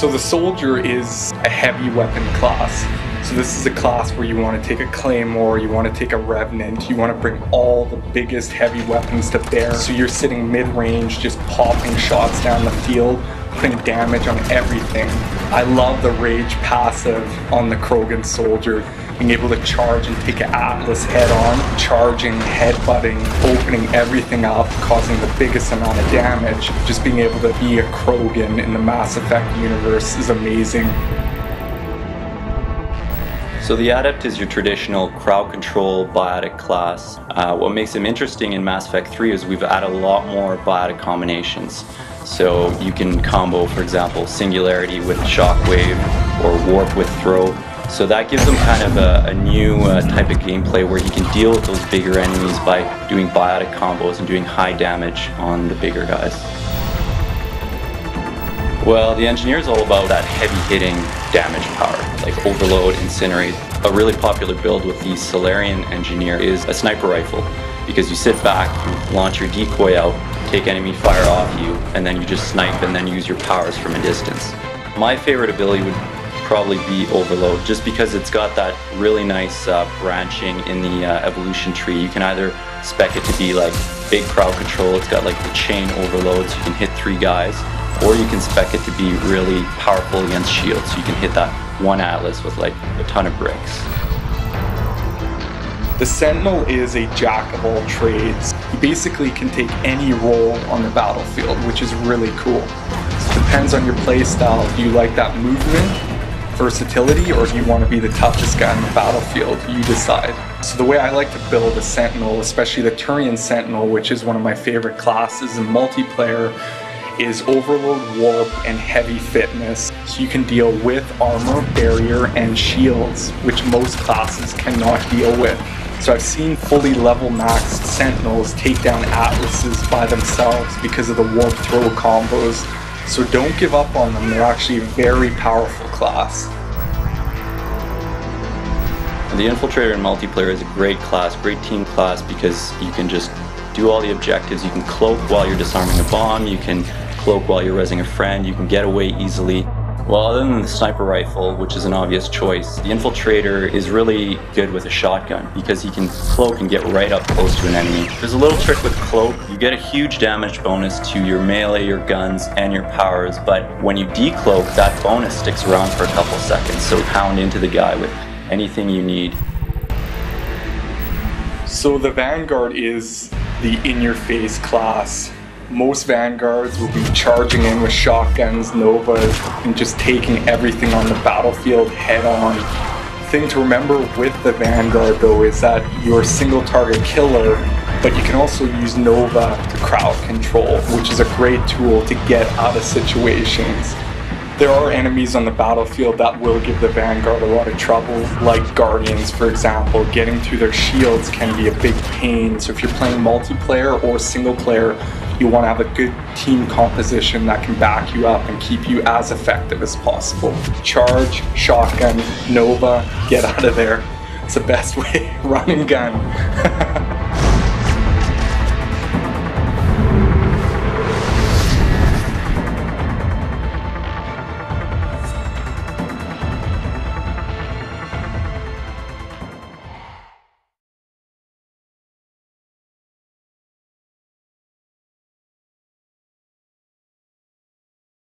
So the soldier is a heavy weapon class. So this is a class where you want to take a claymore, you want to take a revenant, you want to bring all the biggest heavy weapons to bear. So you're sitting mid-range, just popping shots down the field, putting damage on everything. I love the rage passive on the Krogan soldier, being able to charge and take an Atlas head on, charging, headbutting, opening everything up, causing the biggest amount of damage. Just being able to be a Krogan in the Mass Effect universe is amazing. So the Adept is your traditional crowd control biotic class. What makes him interesting in Mass Effect 3 is we've added a lot more biotic combinations. So you can combo, for example, Singularity with Shockwave or Warp with Throw. So that gives him kind of a new type of gameplay where he can deal with those bigger enemies by doing biotic combos and doing high damage on the bigger guys. Well, the Engineer is all about that heavy-hitting damage power, like Overload, Incinerate. A really popular build with the Solarian Engineer is a sniper rifle, because you sit back, you launch your decoy out, take enemy fire off you, and then you just snipe and then use your powers from a distance. My favorite ability would probably be Overload, just because it's got that really nice branching in the evolution tree. You can either spec it to be like big crowd control, it's got like the chain overload so you can hit 3 guys, or you can spec it to be really powerful against shields, so you can hit that one Atlas with like a ton of bricks. The Sentinel is a jack of all trades. He basically can take any role on the battlefield, which is really cool. So it depends on your play style. Do you like that movement, versatility, or do you want to be the toughest guy on the battlefield? You decide. So the way I like to build a Sentinel, especially the Turian Sentinel, which is one of my favorite classes in multiplayer, is Overload, Warp, and Heavy Fitness. So you can deal with armor, barrier, and shields, which most classes cannot deal with. So I've seen fully level maxed Sentinels take down Atlases by themselves because of the Warp Throw combos. So don't give up on them, they're actually a very powerful class. The Infiltrator in multiplayer is a great class, great team class, because you can just do all the objectives. You can cloak while you're disarming a bomb, you can cloak while you're resing a friend, you can get away easily. Well, other than the sniper rifle, which is an obvious choice, the Infiltrator is really good with a shotgun because he can cloak and get right up close to an enemy. There's a little trick with cloak. You get a huge damage bonus to your melee, your guns, and your powers, but when you decloak, that bonus sticks around for a couple seconds, so pound into the guy with anything you need. So the Vanguard is the in-your-face class. Most Vanguards will be charging in with shotguns, Novas, and just taking everything on the battlefield head on. The thing to remember with the Vanguard though is that you're a single target killer, but you can also use Nova to crowd control, which is a great tool to get out of situations. There are enemies on the battlefield that will give the Vanguard a lot of trouble, like Guardians, for example. Getting through their shields can be a big pain, so if you're playing multiplayer or single player, you want to have a good team composition that can back you up and keep you as effective as possible. Charge, shotgun, Nova, get out of there. It's the best way. Run and gun.